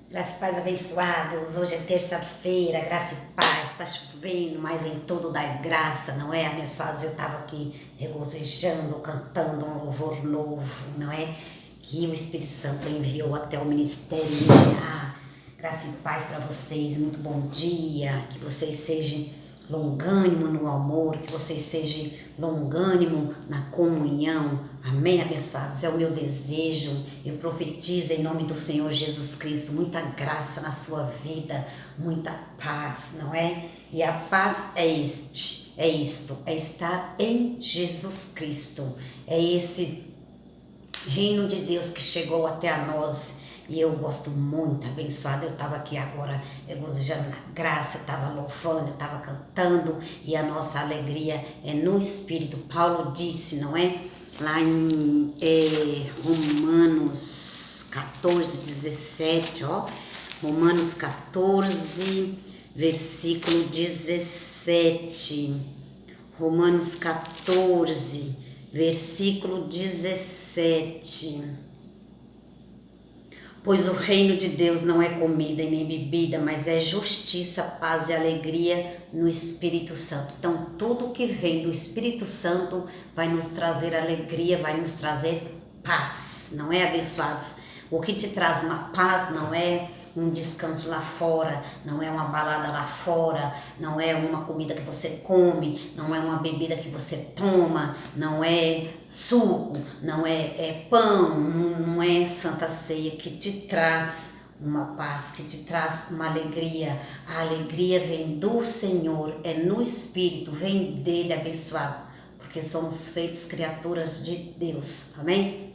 Graça e paz abençoados. Hoje é terça-feira, graça e paz. Está chovendo, mas em tudo dá graça, não é, abençoados? Eu estava aqui regozijando, cantando um louvor novo, não é? Que o Espírito Santo enviou até o ministério enviar. Graça e paz para vocês, muito bom dia. Que vocês sejam longânimo no amor, que vocês sejam longânimo na comunhão. Amém, abençoados? É o meu desejo. Eu profetizo em nome do Senhor Jesus Cristo muita graça na sua vida, muita paz, não é? E a paz é isto, é estar em Jesus Cristo. É esse reino de Deus que chegou até a nós. E eu gosto muito, abençoada. Eu estava aqui agora regozijando na graça, eu estava louvando, eu estava cantando, e a nossa alegria é no Espírito. Paulo disse, não é? Lá em Romanos 14, 17, ó. Romanos 14, versículo 17. Romanos 14, versículo 17. Pois o reino de Deus não é comida e nem bebida, mas é justiça, paz e alegria no Espírito Santo. Então, tudo que vem do Espírito Santo vai nos trazer alegria, vai nos trazer paz, não é, abençoados? O que te traz uma paz não é um descanso lá fora, não é uma balada lá fora, não é uma comida que você come, não é uma bebida que você toma, não é suco, não é pão, não é Santa Ceia que te traz uma paz, que te traz uma alegria. A alegria vem do Senhor, é no Espírito, vem dele, abençoado, porque somos feitos criaturas de Deus, amém?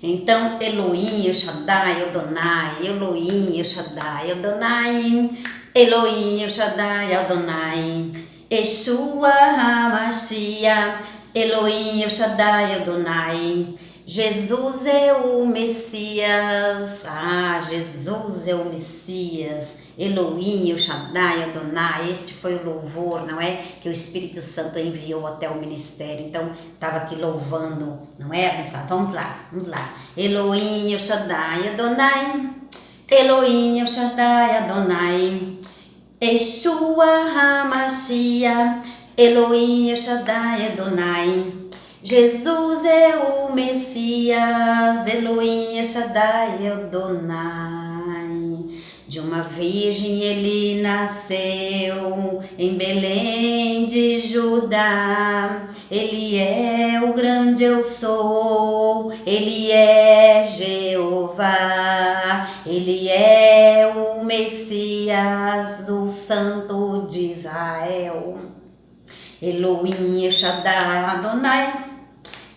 Então, Elohim, El Shaddai, Adonai, Elohim, El Shaddai, Adonai, Elohim, El Shaddai, Adonai, Yeshua HaMashiach, Elohim, El Shaddai, Adonai, Jesus é o Messias, Jesus é o Messias, Elohim, El Shaddai, Adonai. Este foi o louvor, não é? Que o Espírito Santo enviou até o ministério. Então, estava aqui louvando, não é, abençoado? Vamos lá. Elohim, El Shaddai, Adonai, Elohim, El Shaddai, Adonai, Yeshua HaMashiach, Elohim, El Shaddai, Adonai, Jesus é o Messias, Elohim, El Shaddai, Adonai. De uma virgem ele nasceu em Belém de Judá. Ele é o grande eu sou, ele é Jeová. Ele é o Messias, o Santo de Israel. Elohim, El Shaddai, Adonai,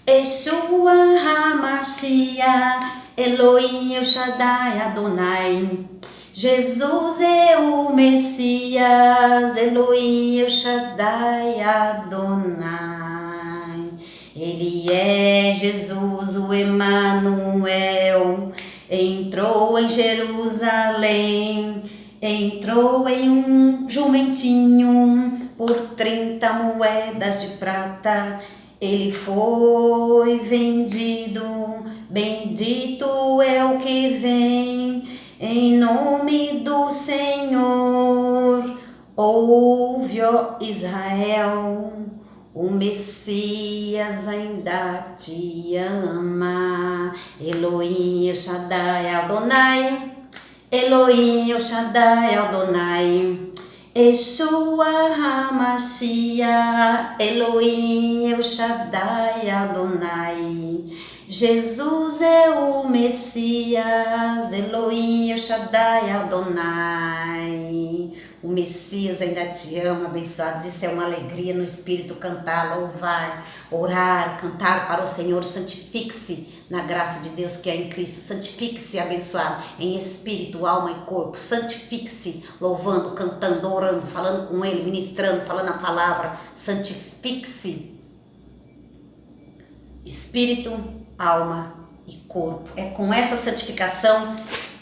Yeshua HaMashiach, Elohim, El Shaddai, Adonai, Jesus é o Messias, Elohim, El Shaddai, Adonai. Ele é Jesus, o Emanuel, entrou em Jerusalém, entrou em um jumentinho por 30 moedas de prata. Ele foi vendido, bendito é o que vem, em nome do Senhor. Ouve, ó Israel, o Messias ainda te ama. Elohim, El Shaddai, Adonai, Elohim, El Shaddai, Adonai, Yeshua HaMashiach, Elohim, El Shaddai, Adonai, Jesus é o Messias, Elohim, El Shaddai, Adonai. O Messias ainda te ama, abençoados. Isso é uma alegria no Espírito, cantar, louvar, orar, cantar para o Senhor. Santifique-se na graça de Deus que é em Cristo. Santifique-se, abençoado, em espírito, alma e corpo. Santifique-se, louvando, cantando, orando, falando com Ele, ministrando, falando a palavra. Santifique-se, espírito, alma e corpo. É com essa santificação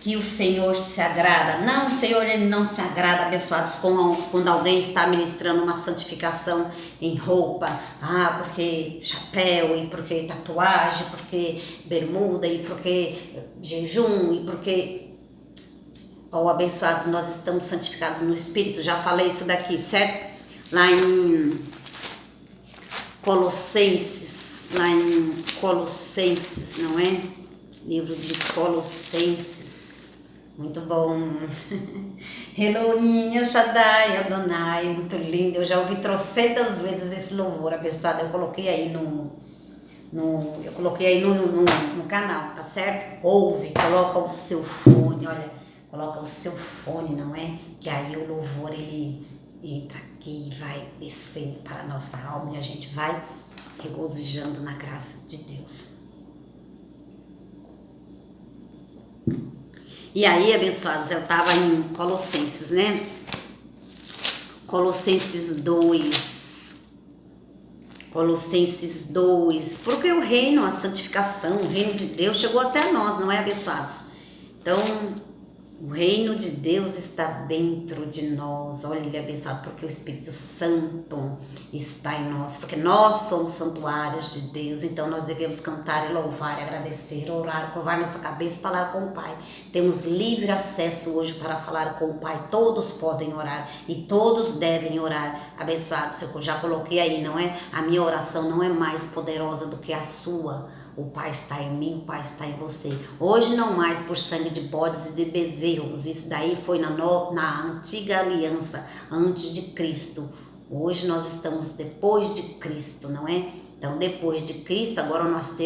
que o Senhor se agrada. Não, o Senhor ele não se agrada, abençoados, quando alguém está ministrando uma santificação em roupa. Porque chapéu, e porque tatuagem, porque bermuda, e porque jejum, e porque Ó, abençoados, nós estamos santificados no Espírito. Já falei isso daqui, certo? Lá em Colossenses, não é? Livro de Colossenses. Muito bom. Elohim, El Shaddai, Adonai, muito lindo. Eu já ouvi trocentas vezes esse louvor, abençoado. Eu coloquei aí no canal, tá certo? Ouve, coloca o seu fone, olha, coloca o seu fone, não é? Que aí o louvor ele entra aqui e vai descendo para a nossa alma e a gente vai regozijando na graça de Deus. E aí, abençoados, eu tava em Colossenses, né? Colossenses 2, porque o reino, a santificação, o reino de Deus chegou até nós, não é, abençoados? Então, o reino de Deus está dentro de nós, olha, abençoado, porque o Espírito Santo está em nós, porque nós somos santuários de Deus, então nós devemos cantar e louvar, e agradecer, orar, curvar nossa cabeça e falar com o Pai. Temos livre acesso hoje para falar com o Pai, todos podem orar e todos devem orar, abençoados. Eu já coloquei aí, não é? A minha oração não é mais poderosa do que a sua. O Pai está em mim, o Pai está em você. Hoje não mais por sangue de bodes e de bezerros. Isso daí foi na antiga aliança, antes de Cristo. Hoje nós estamos depois de Cristo, não é? Então, depois de Cristo, agora nós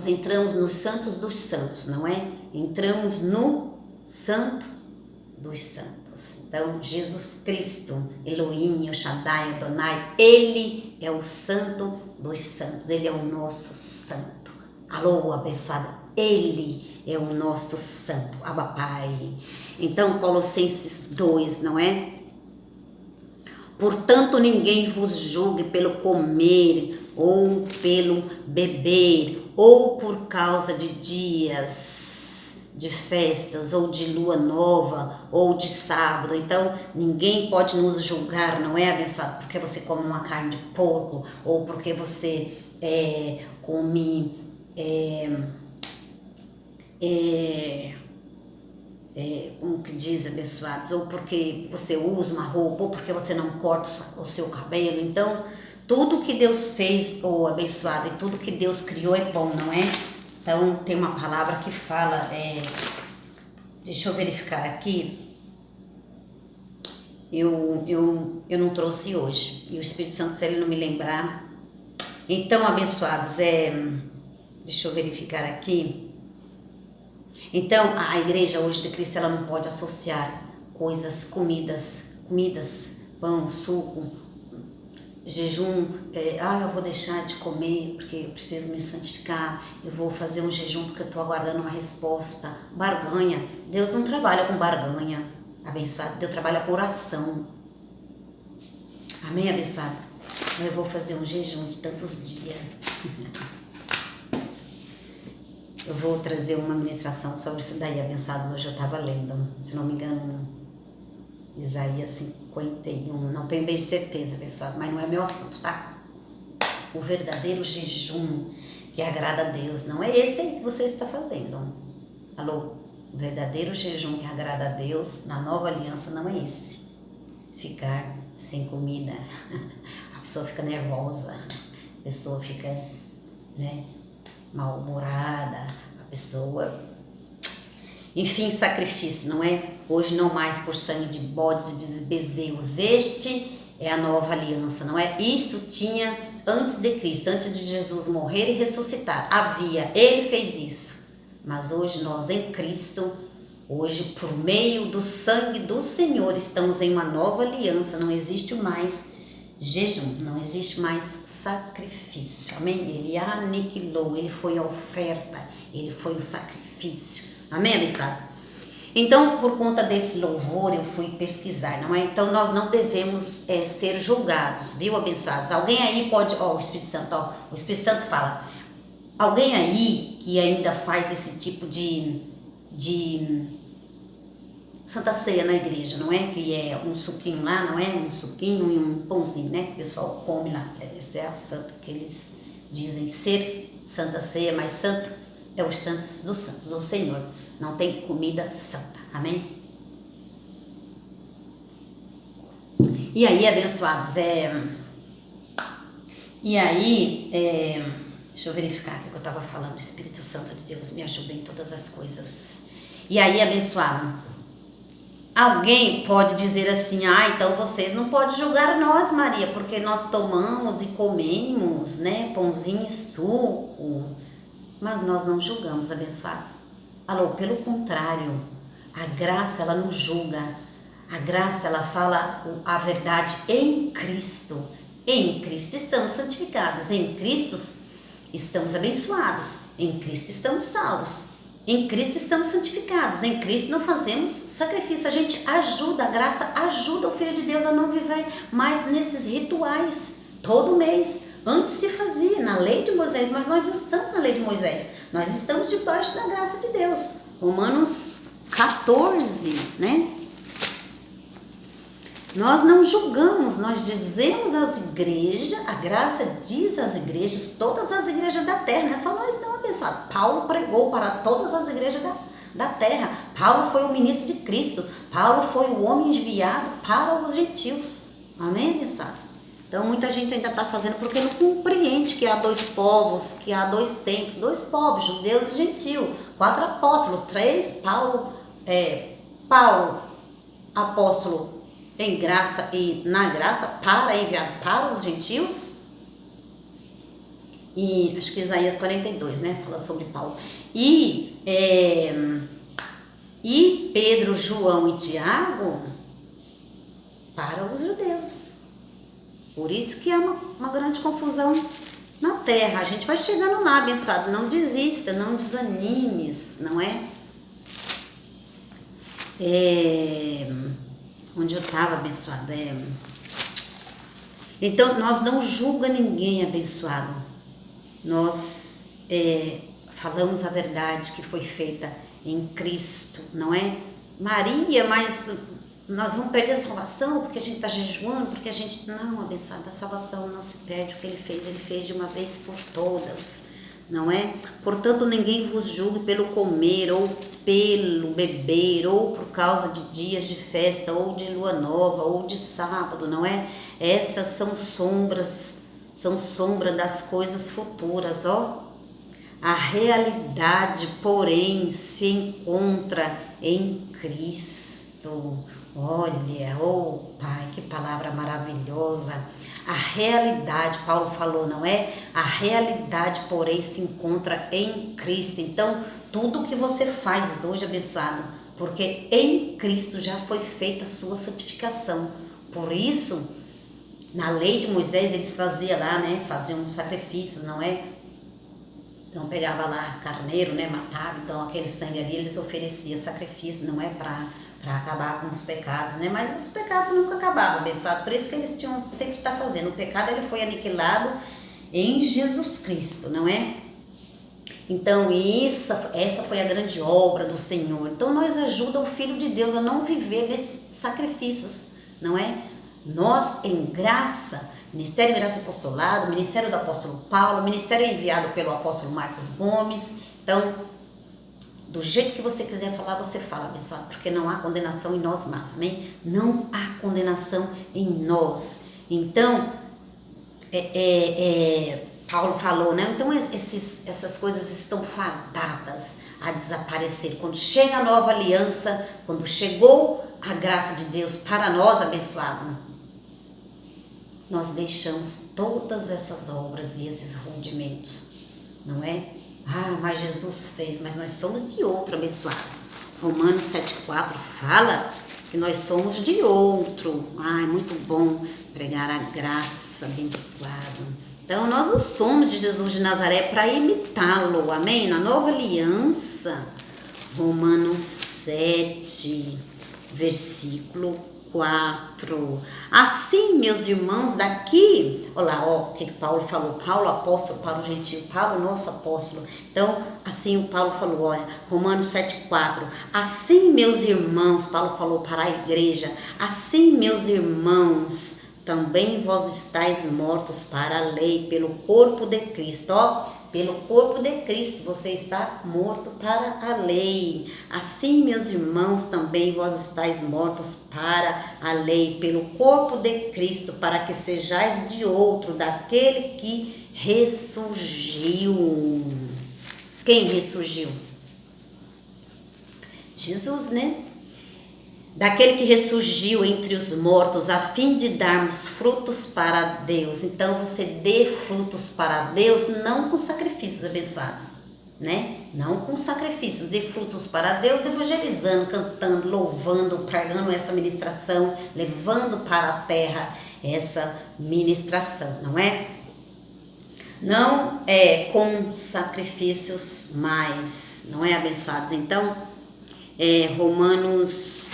entramos nos santos dos santos, não é? Entramos no santo dos santos. Então, Jesus Cristo, Elohim, El Shaddai, Adonai, Ele é o santo dos santos, Ele é o nosso santo. Alô, abençoado, Ele é o nosso santo, Abba Pai. Então, Colossenses 2, não é? Portanto, ninguém vos julgue pelo comer, ou pelo beber, ou por causa de dias de festas, ou de lua nova, ou de sábado. Então, ninguém pode nos julgar, não é, abençoado? Porque você come uma carne de porco, ou porque você come como que diz, abençoados, ou porque você usa uma roupa, ou porque você não corta o seu cabelo. Então, tudo que Deus fez, ou abençoado, e tudo que Deus criou é bom, não é? Então, tem uma palavra que fala, deixa eu verificar aqui, eu não trouxe hoje, e o Espírito Santo, se ele não me lembrar. Então, abençoados, deixa eu verificar aqui. Então, a igreja hoje de Cristo, ela não pode associar comidas, pão, suco, jejum, eu vou deixar de comer porque eu preciso me santificar, eu vou fazer um jejum porque eu estou aguardando uma resposta, barganha. Deus não trabalha com barganha, abençoado, Deus trabalha com oração. Amém, abençoado? Eu vou fazer um jejum de tantos dias. Eu vou trazer uma ministração sobre isso daí, abençoado. Hoje eu estava lendo, se não me engano, Isaías 51, não tenho bem de certeza, abençoado, mas não é meu assunto, tá? O verdadeiro jejum que agrada a Deus, não é esse aí que você está fazendo. Alô? O verdadeiro jejum que agrada a Deus na nova aliança não é esse. Ficar sem comida, a pessoa fica nervosa, a pessoa fica, mal-humorada, a pessoa... Enfim, sacrifício, não é? Hoje não mais por sangue de bodes e de bezerros. Este é a nova aliança, não é? Isto tinha antes de Cristo, antes de Jesus morrer e ressuscitar. Ele fez isso. Mas hoje nós em Cristo, hoje por meio do sangue do Senhor, estamos em uma nova aliança. Não existe mais jejum, não existe mais sacrifício. Amém? Ele aniquilou, ele foi a oferta, ele foi o sacrifício. Amém, abençoado? Então, por conta desse louvor, eu fui pesquisar, não é? Então, nós não devemos ser julgados, viu, abençoados? Alguém aí pode... o Espírito Santo, o Espírito Santo fala. Alguém aí que ainda faz esse tipo de Santa Ceia na igreja, não é? Que é um suquinho lá, não é? Um suquinho e um pãozinho, né? Que o pessoal come lá. Essa é a santa que eles dizem ser Santa Ceia, mas santo é os santos dos santos, o Senhor. não tem comida santa, amém? E aí, abençoados, deixa eu verificar o que eu estava falando. O Espírito Santo de Deus me ajuda em todas as coisas. E aí, abençoado, alguém pode dizer assim: então vocês não podem julgar nós, Maria, porque nós tomamos e comemos, né, pãozinho e suco. Mas nós não julgamos, abençoados. Alô, pelo contrário, a graça, ela não julga. A graça, ela fala a verdade em Cristo. Em Cristo estamos santificados, em Cristo estamos abençoados, em Cristo estamos salvos, em Cristo estamos santificados, em Cristo não fazemos sacrifício. A gente ajuda, a graça ajuda o Filho de Deus a não viver mais nesses rituais, todo mês. Antes se fazia na lei de Moisés, mas nós não estamos na lei de Moisés, nós estamos debaixo da graça de Deus. Romanos 14, né? Nós não julgamos, nós dizemos às igrejas, a graça diz às igrejas, todas as igrejas da terra, não é só nós não, abençoado. Paulo pregou para todas as igrejas da terra. Paulo foi o ministro de Cristo. Paulo foi o homem enviado para os gentios. Amém, abençoados? Então muita gente ainda está fazendo porque não compreende que há dois povos, que há dois tempos, dois povos, judeus e gentio, 4 apóstolos, 3, Paulo, apóstolo em graça e na graça, para enviar para os gentios. E acho que Isaías 42, né, fala sobre Paulo. E Pedro, João e Tiago para os judeus. Por isso que há uma grande confusão na terra. A gente vai chegando lá, abençoado. Não desista, não desanimes, não é? Onde eu estava, abençoado. Então, nós não julgamos ninguém, abençoado. Nós falamos a verdade que foi feita em Cristo, não é? Maria, mas nós vamos perder a salvação porque a gente está jejuando, porque a gente... Não, abençoado, a salvação não se perde. O que ele fez de uma vez por todas, não é? Portanto, ninguém vos julgue pelo comer, ou pelo beber, ou por causa de dias de festa, ou de lua nova, ou de sábado, não é? Essas são sombra das coisas futuras, ó. A realidade, porém, se encontra em Cristo. Olha, oh Pai, que palavra maravilhosa. A realidade, Paulo falou, não é? A realidade, porém, se encontra em Cristo. Então, tudo que você faz hoje, abençoado, porque em Cristo já foi feita a sua santificação. Por isso, na lei de Moisés, eles faziam lá, né? Faziam um sacrifício, não é? Então, pegava lá carneiro, né? Matava, então aquele sangue ali, eles ofereciam sacrifício, não é? Para acabar com os pecados, né? Mas os pecados nunca acabavam, abençoado. Por isso que eles tinham sempre que estar fazendo. O pecado, ele foi aniquilado em Jesus Cristo, não é? Então, essa foi a grande obra do Senhor. Então, nós ajudamos o Filho de Deus a não viver nesses sacrifícios, não é? Nós, em graça, Ministério de Graça e Apostolado, Ministério do Apóstolo Paulo, Ministério enviado pelo Apóstolo Marcos Gomes. Então, do jeito que você quiser falar, você fala, abençoado, porque não há condenação em nós mais, amém? Não há condenação em nós. Então, Paulo falou, né? Então, essas coisas estão fadadas a desaparecer. Quando chega a nova aliança, quando chegou a graça de Deus para nós, abençoado, nós deixamos todas essas obras e esses rudimentos, não é? Mas Jesus fez, mas nós somos de outro, abençoado. Romanos 7,4 fala que nós somos de outro. Muito bom pregar a graça, abençoado. Então, nós não somos de Jesus de Nazaré para imitá-lo, amém? Na nova aliança, Romanos 7, versículo 4. Assim, meus irmãos, daqui, olha lá, o que Paulo falou, Paulo apóstolo para o gentio, Paulo nosso apóstolo. Então, assim o Paulo falou, olha, Romanos 7,4. Assim, meus irmãos, Paulo falou para a igreja, assim, meus irmãos, também vós estáis mortos para a lei, pelo corpo de Cristo, pelo corpo de Cristo você está morto para a lei. Assim, meus irmãos, também vós estáis mortos para a lei, pelo corpo de Cristo, para que sejais de outro, daquele que ressurgiu. Quem ressurgiu? Jesus, né? Daquele que ressurgiu entre os mortos, a fim de darmos frutos para Deus. Então você dê frutos para Deus, não com sacrifícios abençoados, né? Não com sacrifícios, dê frutos para Deus, evangelizando, cantando, louvando, pregando essa ministração, levando para a terra essa ministração, não é? Não é com sacrifícios mais, não é, abençoados? Então, Romanos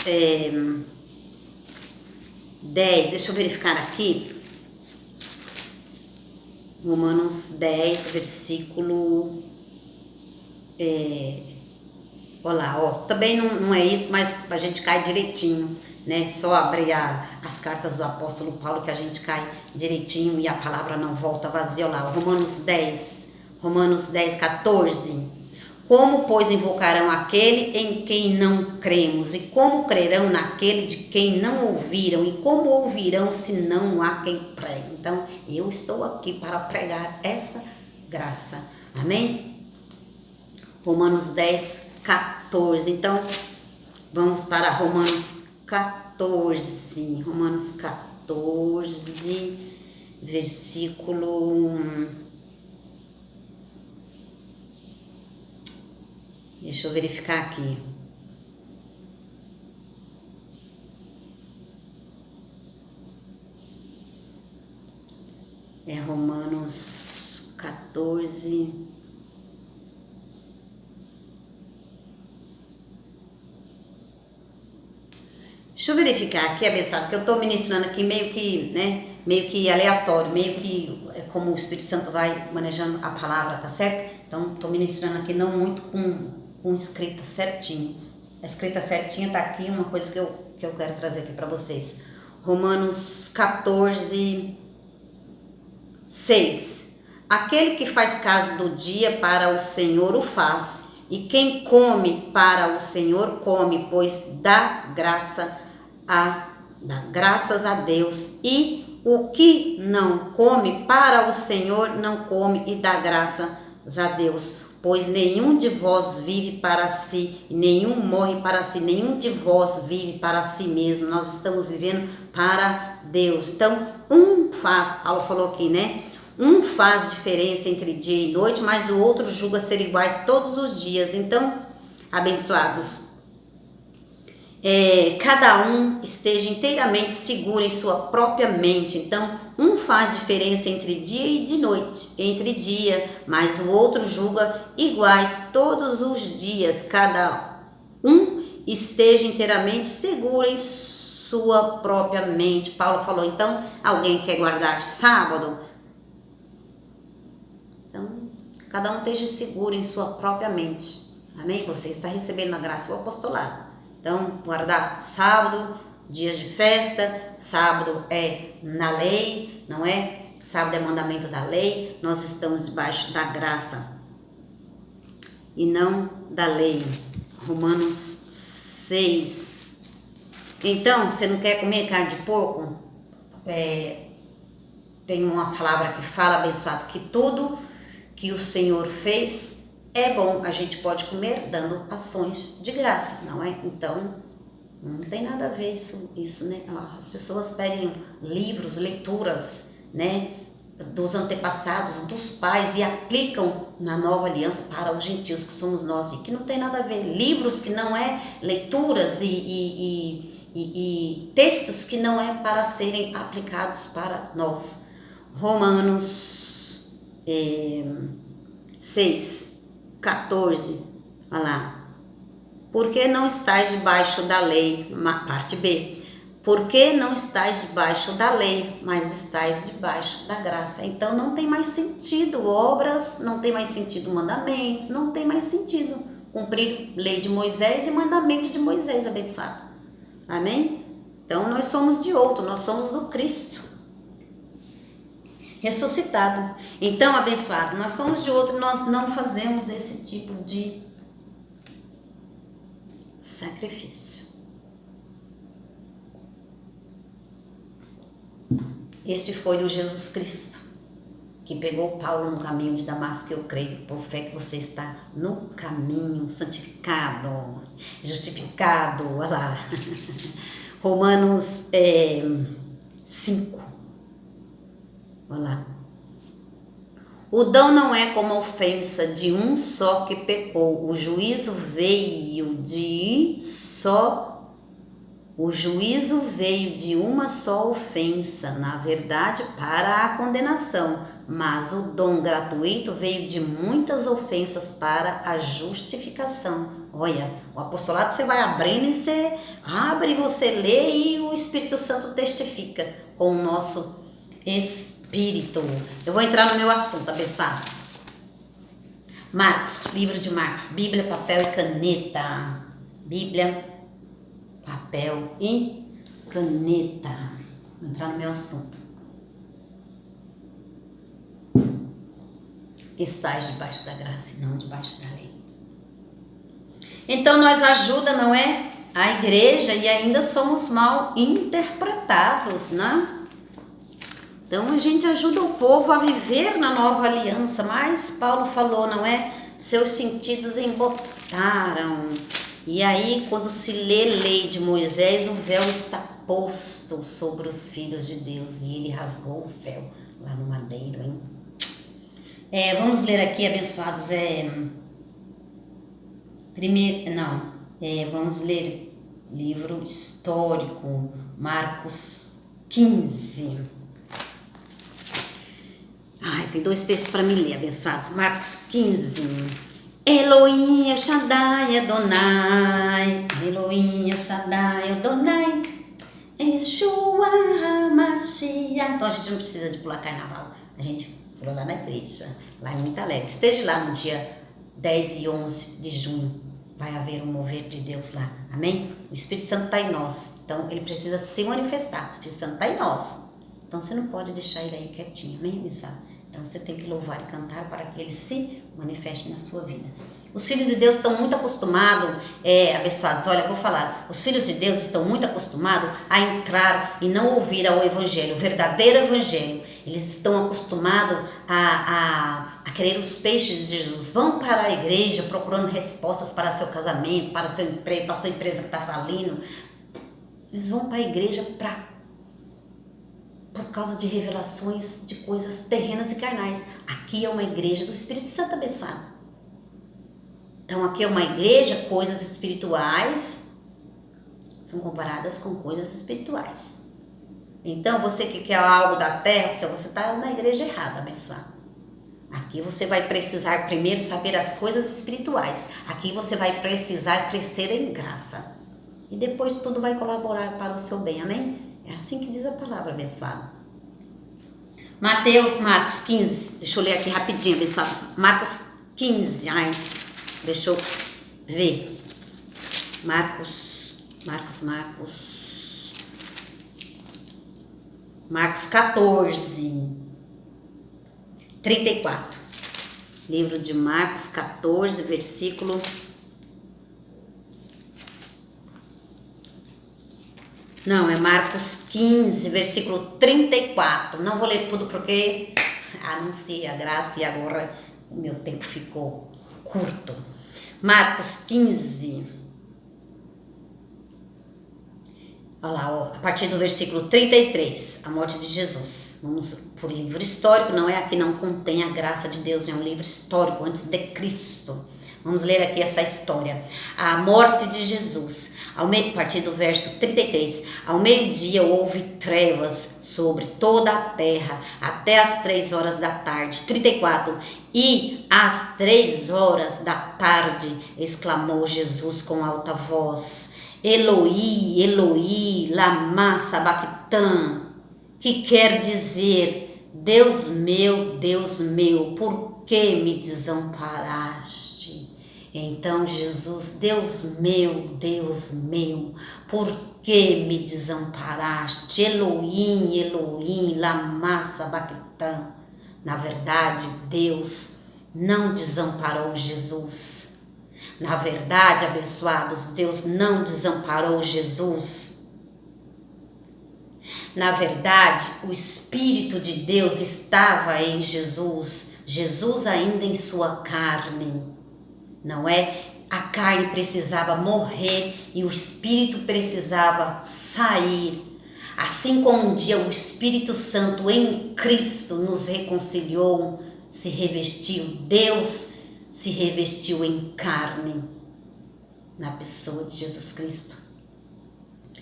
10, deixa eu verificar aqui. Romanos 10, versículo. Olha lá, ó. Também não é isso, mas a gente cai direitinho, né? Só abrir as cartas do apóstolo Paulo que a gente cai direitinho e a palavra não volta vazia. Olha lá, Romanos 10, 14. Como, pois, invocarão aquele em quem não cremos? E como crerão naquele de quem não ouviram? E como ouvirão se não há quem pregue? Então, eu estou aqui para pregar essa graça. Amém? Romanos 10, 14. Então, vamos para Romanos 14. Romanos 14, versículo... Deixa eu verificar aqui. É Romanos 14. Deixa eu verificar aqui, abençoado, que eu estou ministrando aqui meio que, né? Meio que aleatório, meio que é como o Espírito Santo vai manejando a palavra, tá certo? Então, estou ministrando aqui não muito com escrita certinho. A escrita certinha tá aqui, uma coisa que eu quero trazer aqui para vocês. Romanos 14, 6. Aquele que faz caso do dia para o Senhor o faz, e quem come para o Senhor come, pois dá graças a Deus, e o que não come para o Senhor não come e dá graças a Deus. Pois nenhum de vós vive para si, nenhum morre para si, nenhum de vós vive para si mesmo. Nós estamos vivendo para Deus. Então, Paulo falou aqui, né? Um faz diferença entre dia e noite, mas o outro julga ser iguais todos os dias. Então, abençoados, cada um esteja inteiramente seguro em sua própria mente. Então, um faz diferença entre dia e de noite, entre dia, mas o outro julga iguais todos os dias. Cada um esteja inteiramente seguro em sua própria mente. Paulo falou, então, alguém quer guardar sábado? Então, cada um esteja seguro em sua própria mente. Amém? Você está recebendo a graça do apostolado. Então, guardar sábado, dias de festa, sábado é na lei, não é? Sábado é mandamento da lei, nós estamos debaixo da graça e não da lei. Romanos 6. Então, você não quer comer carne de porco? Tem uma palavra que fala, abençoado, que tudo que o Senhor fez é bom, a gente pode comer dando ações de graça, não é? Então, não tem nada a ver isso, né? As pessoas pegam livros, leituras, né? Dos antepassados, dos pais e aplicam na nova aliança para os gentios, que somos nós, e que não tem nada a ver. Livros que não é leituras e textos que não é para serem aplicados para nós. Romanos 6, 14, olha lá. Porque não estáis debaixo da lei, parte B. Porque não estáis debaixo da lei, mas estáis debaixo da graça. Então não tem mais sentido obras, não tem mais sentido mandamentos, não tem mais sentido cumprir lei de Moisés e mandamento de Moisés, abençoado. Amém? Então nós somos de outro, nós somos do Cristo. ressuscitado. Então, abençoado, nós somos de outro, nós não fazemos esse tipo de sacrifício. Este foi o Jesus Cristo, que pegou Paulo no caminho de Damasco. Eu creio, por fé, que você está no caminho santificado, justificado. Olha lá. Romanos 5. Olha lá. O dom não é como a ofensa de um só que pecou. O juízo veio de uma só ofensa, na verdade, para a condenação. Mas o dom gratuito veio de muitas ofensas para a justificação. Olha, o apostolado você vai abrindo e você abre, você lê e o Espírito Santo testifica com o nosso Espírito. Eu vou entrar no meu assunto, abençoado. Marcos, livro de Marcos, Bíblia, papel e caneta. Bíblia, papel e caneta. Vou entrar no meu assunto. Estais debaixo da graça e não debaixo da lei. Então nós ajuda, não é? A igreja, e ainda somos mal interpretados, né? Então a gente ajuda o povo a viver na nova aliança, mas Paulo falou, não é? Seus sentidos embotaram. E aí quando se lê a lei de Moisés, o véu está posto sobre os filhos de Deus e ele rasgou o véu lá no madeiro, hein? Vamos ler aqui, abençoados, vamos ler livro histórico, Marcos 15. Tem 2 textos para me ler, abençoados. Marcos 15. Elohim Shaddai Adonai, Elohim Shaddai Adonai, Yeshua HaMashiach. Então a gente não precisa de pular carnaval, a gente pula lá na igreja, lá é muito alegre. Esteja lá no dia 10 e 11 de junho, vai haver um mover de Deus lá, amém? O Espírito Santo está em nós, então ele precisa se manifestar, o Espírito Santo está em nós, então você não pode deixar ele aí quietinho, amém, abençoado? Então você tem que louvar e cantar para que ele se manifeste na sua vida. Os filhos de Deus estão muito acostumados, abençoados, olha, eu vou falar, os filhos de Deus estão muito acostumados a entrar e não ouvir ao evangelho, o verdadeiro evangelho. Eles estão acostumados a querer os peixes de Jesus. Vão para a igreja procurando respostas para seu casamento, para seu emprego, para sua empresa que está falindo. Eles vão para a igreja por causa de revelações de coisas terrenas e carnais. Aqui é uma igreja do Espírito Santo abençoado. Então aqui é uma igreja, coisas espirituais são comparadas com coisas espirituais. Então você que quer algo da terra, você está na igreja errada, abençoado. Aqui você vai precisar primeiro saber as coisas espirituais. Aqui você vai precisar crescer em graça. E depois tudo vai colaborar para o seu bem, amém? É assim que diz a palavra, abençoado. Marcos 15, deixa eu ler aqui rapidinho, abençoado. Marcos 15, deixa eu ver. Marcos 14, 34. Livro de Marcos 14, versículo... Não, é Marcos 15, versículo 34. Não vou ler tudo porque anunciei a graça e agora o meu tempo ficou curto. Marcos 15. Olha lá, a partir do versículo 33, a morte de Jesus. Vamos por livro histórico, não é aqui, não contém a graça de Deus, é um livro histórico, antes de Cristo. Vamos ler aqui essa história. A morte de Jesus. A partir do verso 33, ao meio-dia houve trevas sobre toda a terra, até as 3 horas da tarde. 34, e às 3 horas da tarde exclamou Jesus com alta voz: Eloi, Eloi, lama sabachthani, que quer dizer: Deus meu, por que me desamparaste? Então Jesus, Deus meu, por que me desamparaste? Elohim, Elohim, lama sabachthani. Na verdade, Deus não desamparou Jesus. Na verdade, abençoados, Deus não desamparou Jesus. Na verdade, o Espírito de Deus estava em Jesus. Jesus ainda em sua carne, não é? A carne precisava morrer e o Espírito precisava sair. Assim como um dia o Espírito Santo em Cristo nos reconciliou, se revestiu, Deus se revestiu em carne na pessoa de Jesus Cristo.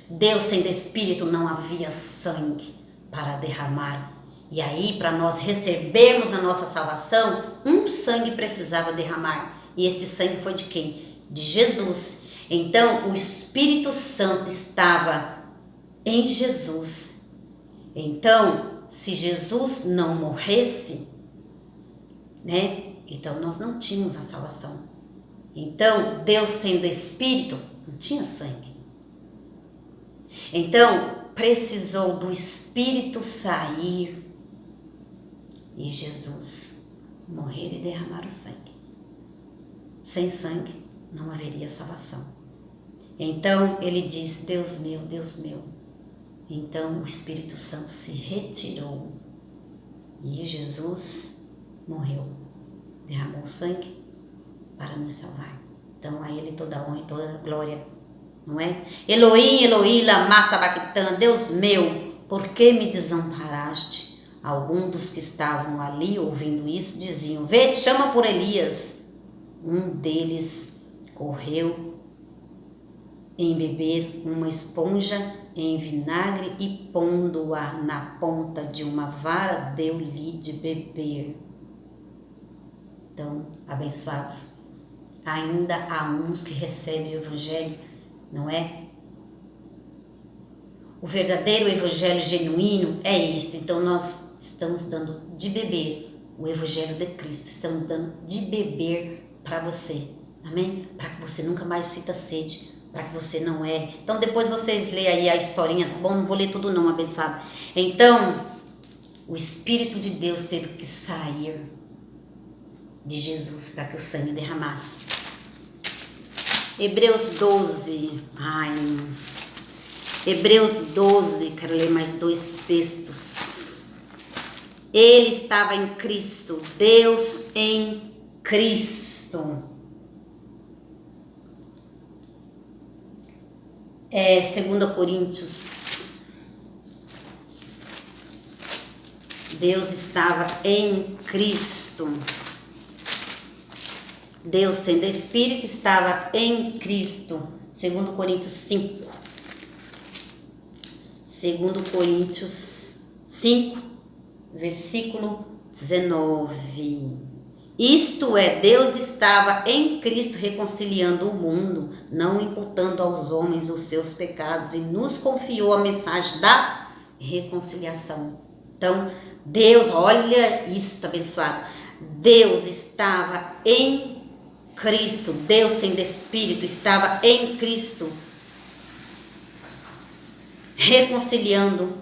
Deus sendo Espírito, não havia sangue para derramar. E aí, para nós recebermos a nossa salvação, um sangue precisava derramar. E este sangue foi de quem? De Jesus. Então, o Espírito Santo estava em Jesus. Então, se Jesus não morresse, né? Então, nós não tínhamos a salvação. Então, Deus sendo Espírito, não tinha sangue. Então, precisou do Espírito sair e Jesus morrer e derramar o sangue. Sem sangue não haveria salvação. Então ele disse: Deus meu, Deus meu. Então o Espírito Santo se retirou e Jesus morreu, derramou sangue para nos salvar. Então a ele toda a honra e toda a glória, não é? Elohim, Elohim, lama sabachthani. Deus meu, por que me desamparaste? Alguns dos que estavam ali ouvindo isso diziam: vê, chama por Elias. Um deles correu em beber uma esponja em vinagre e pondo-a na ponta de uma vara, deu-lhe de beber. Então, abençoados, ainda há uns que recebem o Evangelho, não é? O verdadeiro Evangelho genuíno é este. Então, nós estamos dando de beber o Evangelho de Cristo. Estamos dando de beber para você, amém? Para que você nunca mais sinta sede, para que você não é. Então depois vocês leem aí a historinha, tá bom? Não vou ler tudo não, abençoado. Então, o Espírito de Deus teve que sair de Jesus para que o sangue derramasse. Hebreus 12, Hebreus 12, quero ler mais 2 textos. Ele estava em Cristo, Deus em Cristo. 2 Coríntios. Deus estava em Cristo. Deus sendo Espírito estava em Cristo. 2 Coríntios 5. 2 Coríntios 5, versículo 19. Isto é, Deus estava em Cristo reconciliando o mundo, não imputando aos homens os seus pecados, e nos confiou a mensagem da reconciliação. Então, Deus, olha isso, abençoado. Deus estava em Cristo, Deus sendo Espírito estava em Cristo, reconciliando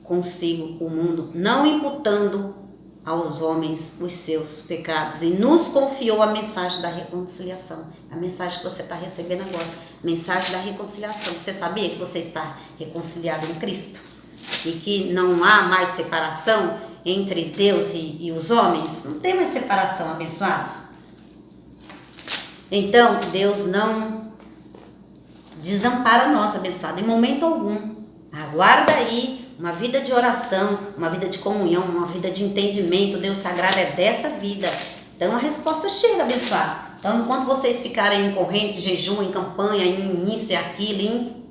consigo o mundo, não imputando aos homens os seus pecados, e nos confiou a mensagem da reconciliação. A mensagem que você está recebendo agora, mensagem da reconciliação. Você sabia que você está reconciliado em Cristo? E que não há mais separação entre Deus e os homens? Não tem mais separação, abençoados? Então, Deus não desampara nós, abençoado, em momento algum. Aguarda aí uma vida de oração, uma vida de comunhão, uma vida de entendimento. Deus sagrado é dessa vida. Então a resposta chega, abençoado. Então enquanto vocês ficarem em corrente, jejum, em campanha, em isso e aquilo,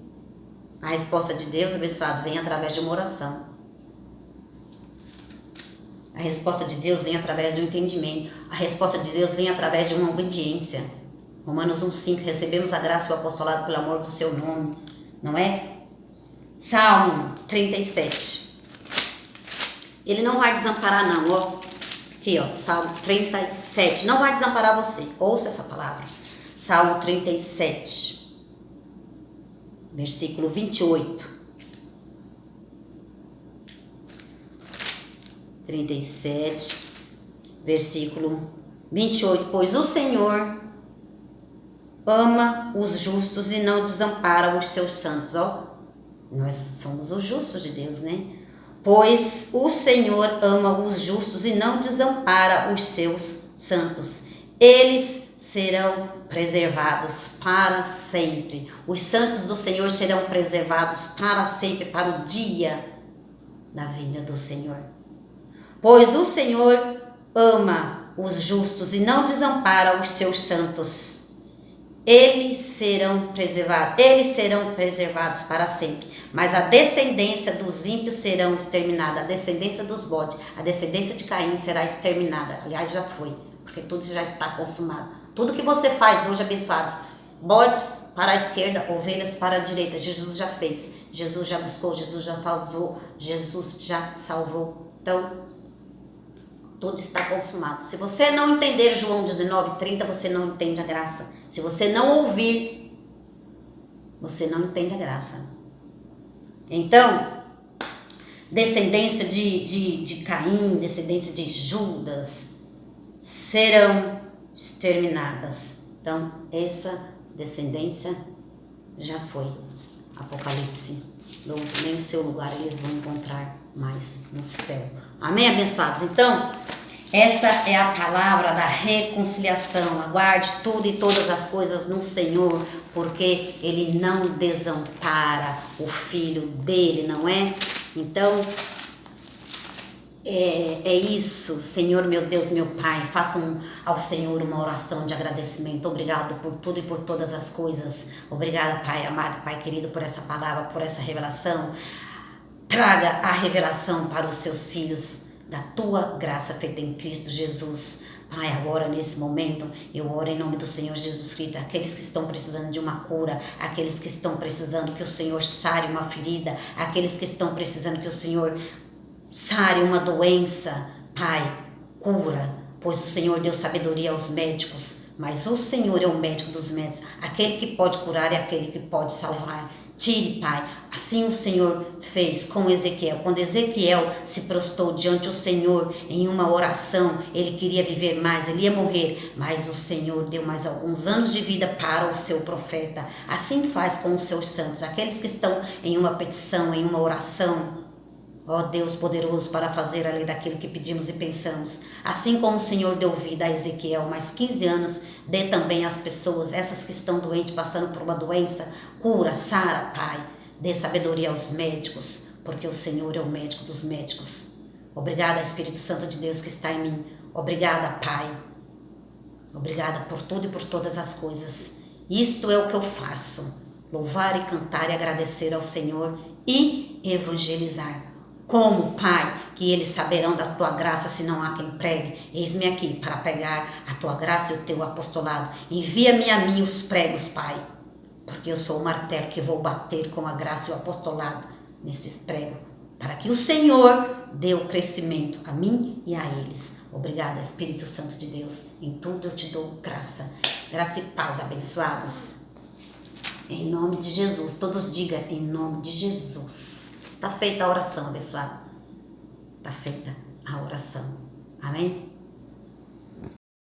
a resposta de Deus, abençoado, vem através de uma oração. A resposta de Deus vem através do entendimento. A resposta de Deus vem através de uma obediência. Romanos 1,5, recebemos a graça e o apostolado pelo amor do seu nome, não é? Salmo 37. Ele não vai desamparar não, ó. Aqui, ó, Salmo 37. Não vai desamparar você. Ouça essa palavra. Salmo 37, versículo 28. 37, versículo 28. Pois o Senhor ama os justos e não desampara os seus santos. Ó, nós somos os justos de Deus, né? Pois o Senhor ama os justos e não desampara os seus santos. Eles serão preservados para sempre. Os santos do Senhor serão preservados para sempre, para o dia da vinda do Senhor. Pois o Senhor ama os justos e não desampara os seus santos. Eles serão preservados para sempre. Mas a descendência dos ímpios serão exterminada. A descendência dos bodes, a descendência de Caim será exterminada. Aliás, já foi, porque tudo já está consumado. Tudo que você faz hoje, abençoados, bodes para a esquerda, ovelhas para a direita, Jesus já fez. Jesus já buscou, Jesus já salvou, Jesus já salvou. Então, tudo está consumado. Se você não entender João 19:30, você não entende a graça. Se você não ouvir, você não entende a graça. Então, descendência de Caim, descendência de Judas, serão exterminadas. Então, essa descendência já foi. Apocalipse 12, nem o seu lugar eles vão encontrar mais no céu. Amém, abençoados? Então, essa é a palavra da reconciliação. Aguarde tudo e todas as coisas no Senhor, porque Ele não desampara o filho dele, não é? Então, é isso, Senhor, meu Deus, meu Pai. Façam ao Senhor uma oração de agradecimento. Obrigado por tudo e por todas as coisas. Obrigada, Pai amado, Pai querido, por essa palavra, por essa revelação. Traga a revelação para os seus filhos da tua graça feita em Cristo Jesus. Pai, agora nesse momento eu oro em nome do Senhor Jesus Cristo, aqueles que estão precisando de uma cura, aqueles que estão precisando que o Senhor sare uma ferida, aqueles que estão precisando que o Senhor sare uma doença. Pai, cura, pois o Senhor deu sabedoria aos médicos, mas o Senhor é o médico dos médicos, aquele que pode curar é aquele que pode salvar. Tire, Pai. Assim o Senhor fez com Ezequiel. Quando Ezequiel se prostrou diante do Senhor em uma oração, ele queria viver mais, ele ia morrer, mas o Senhor deu mais alguns anos de vida para o seu profeta. Assim faz com os seus santos, aqueles que estão em uma petição, em uma oração. Ó Deus poderoso para fazer além daquilo que pedimos e pensamos. Assim como o Senhor deu vida a Ezequiel, mais 15 anos, dê também às pessoas, essas que estão doentes, passando por uma doença, cura, sara, Pai. Dê sabedoria aos médicos, porque o Senhor é o médico dos médicos. Obrigada, Espírito Santo de Deus que está em mim. Obrigada, Pai. Obrigada por tudo e por todas as coisas. Isto é o que eu faço. Louvar e cantar e agradecer ao Senhor e evangelizar. Como, Pai, que eles saberão da tua graça se não há quem pregue? Eis-me aqui para pegar a tua graça e o teu apostolado. Envia-me a mim os pregos, Pai, porque eu sou o martelo que vou bater com a graça e o apostolado nesses pregos, para que o Senhor dê o crescimento a mim e a eles. Obrigada, Espírito Santo de Deus. Em tudo eu te dou graça. Graça e paz, abençoados. Em nome de Jesus. Todos digam em nome de Jesus. Está feita a oração, abençoado. Está feita a oração. Amém?